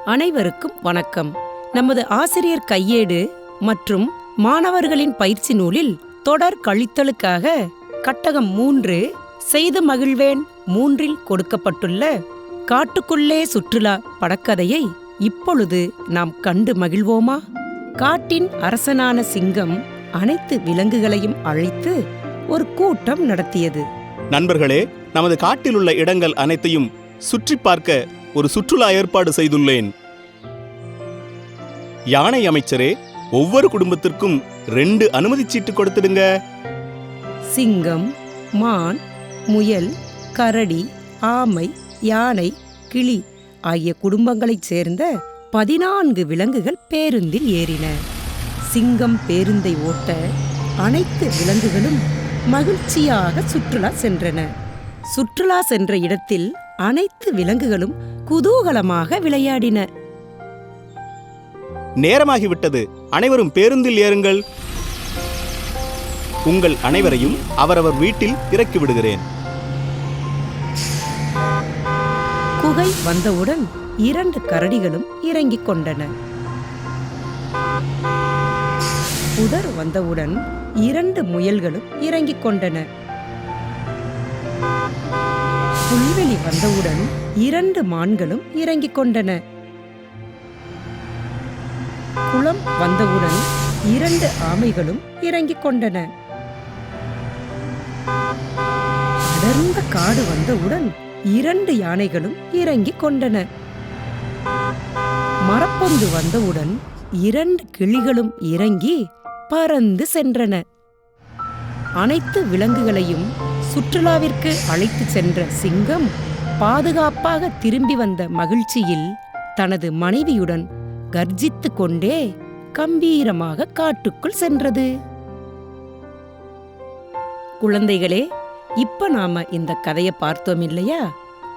அனைவருக்கும் வணக்கம். நமது ஆசிரியர் கையேடு மற்றும் மாணவர்களின் பயிற்சி நூலில் தொடர் கழித்தலுக்காக கட்டகம் 3 செய்து மகிழ்வேன் 3இல் கொடுக்கப்பட்டுள்ள காட்டுக்குள்ளே சுற்றுலா படக்கதையை இப்பொழுது நாம் கண்டு மகிழ்வோமா? காட்டின் அரசனான சிங்கம் அனைத்து விலங்குகளையும் அழைத்து ஒரு கூட்டம் நடத்தியது. நண்பர்களே, நமது காட்டில் உள்ள இடங்கள் அனைத்தையும் சுற்றி பார்க்க ஒரு சுற்றுலா ஏற்பாடு செய்துள்ளேன். யானை அமைச்சரே, ஒவ்வொரு குடும்பத்திற்கும் 2 அனுமதி சீட்டு கொடுத்துடுங்க. சிங்கம், மான், முயல், கரடி, ஆமை, யானை, கிளி ஆகிய குடும்பங்களைச் சேர்ந்த 14 விலங்குகள் பேருந்தில் ஏறின. சிங்கம் பேருந்தை ஓட்ட அனைத்து விலங்குகளும் மகிழ்ச்சியாக சுற்றுலா சென்றன. சுற்றுலா சென்ற இடத்தில் அனைத்து விலங்குகளும் குதூகலமாக விளையாடின. நேரமாகிவிட்டது, அனைவரும் பேருந்தில் ஏறுங்கள். உங்கள் அனைவரையும் அவரவர் வீட்டில் இறக்கி விடுகிறேன். குகை வந்தவுடன் 2 கரடிகளும் இறங்கிக் கொண்டன. புதர் வந்தவுடன் 2 முயல்களும் இறங்கிக் கொண்டன. புல்வெளி வந்தவுடன் 2 மான்களும் இறங்கிக் கொண்டன. குளம் வந்தவுடன் 2 ஆமைகளும் இறங்கிக் கொண்டன. அடர்ந்த காடு வந்தவுடன் 2 யானைகளும் இறங்கிக் கொண்டன. மரப்பொந்து வந்தவுடன் 2 கிளிகளும் இறங்கி பறந்து சென்றன. அனைத்து விலங்குகளையும் சுற்றுலாவிற்கு அழைத்து சென்ற சிங்கம் பாதுகாப்பாக திரும்பி வந்த மகிழ்ச்சியில் தனது மனைவியுடன் கர்ஜித்துக் கொண்டே கம்பீரமாக காட்டுக்குள் சென்றது. குழந்தைகளே, இப்ப நாம இந்த கதையை பார்த்தோம் இல்லையா?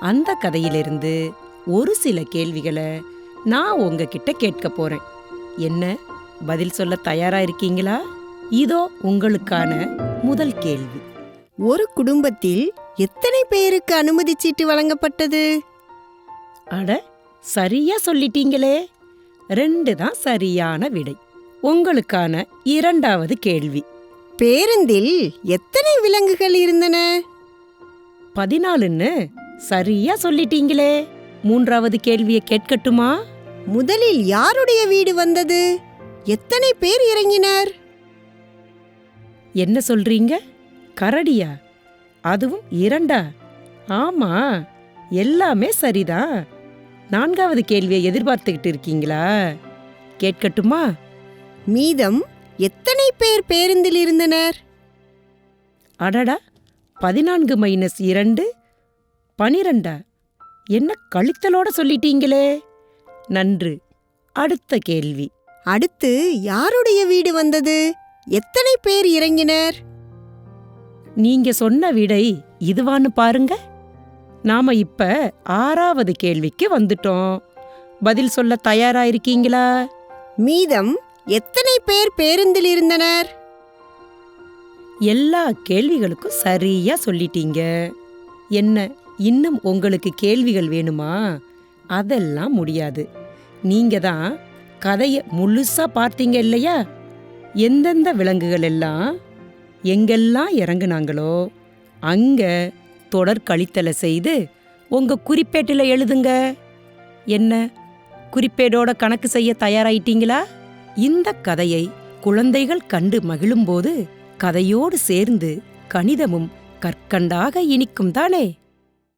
அந்த கதையிலிருந்து ஒரு சில கேள்விகளை நான் உங்ககிட்ட கேட்க போறேன். என்ன, பதில் சொல்ல தயாரா இருக்கீங்களா? இதோ உங்களுக்கான முதல் கேள்வி. ஒரு குடும்பத்தில் எத்தனை பேருக்கு அனுமதி சீட்டு வழங்கப்பட்டது? அட, சரியா சொல்லிட்டீங்களே. 2 தான் சரியான விடை. உங்களுக்கான 2வது கேள்வி. பேருந்தில் எத்தனை விலங்குகள் இருந்தன? 14ன்னு சரியா சொல்லிட்டீங்களே. 3வது கேள்வியை கேட்கட்டுமா? முதலில் யாருடைய வீடு வந்தது? எத்தனை பேர் இறங்கினர்? என்ன சொல்றீங்க? கரடியா? அதுவும் 2ஆ? ஆமா, எல்லாமே சரிதான். 4வது கேள்வியை எதிர்பார்த்துக்கிட்டு இருக்கீங்களா? கேட்கட்டுமா? மீதம் எத்தனை பேர் பேருந்தில் இருந்தனர்? அடடா, 14 - 2 12ஆ? என்ன கழித்தலோட சொல்லிட்டீங்களே. நன்று. அடுத்த கேள்வி. அடுத்து யாருடைய வீடு வந்தது? எத்தனை பேர் இறங்கினர்? நீங்க சொன்ன விடை இதுவான்னு பாருங்க. நாம இப்ப 6வது கேள்விக்கு வந்துட்டோம். பதில் சொல்ல தயாரா இருக்கீங்களா? மீதம் எத்தனை பேர் பேருந்தில் இருந்தனர்? எல்லா கேள்விகளுக்கும் சரியா சொல்லிட்டீங்க. என்ன, இன்னும் உங்களுக்கு கேள்விகள் வேணுமா? அதெல்லாம் முடியாது. நீங்க தான் கதையை முழுசா பார்த்தீங்க இல்லையா? எந்தெந்த விலங்குகள் எல்லாம் எங்கெல்லாம் இறங்குனாங்களோ அங்க தொடர் கழித்தலை செய்து உங்க குறிப்பேட்டில் எழுதுங்க. என்ன, குறிப்பேடோட கணக்கு செய்ய தயாராயிட்டீங்களா? இந்த கதையை குழந்தைகள் கண்டு மகிழும்போது கதையோடு சேர்ந்து கணிதமும் கற்கண்டாக இனிக்கும் தானே.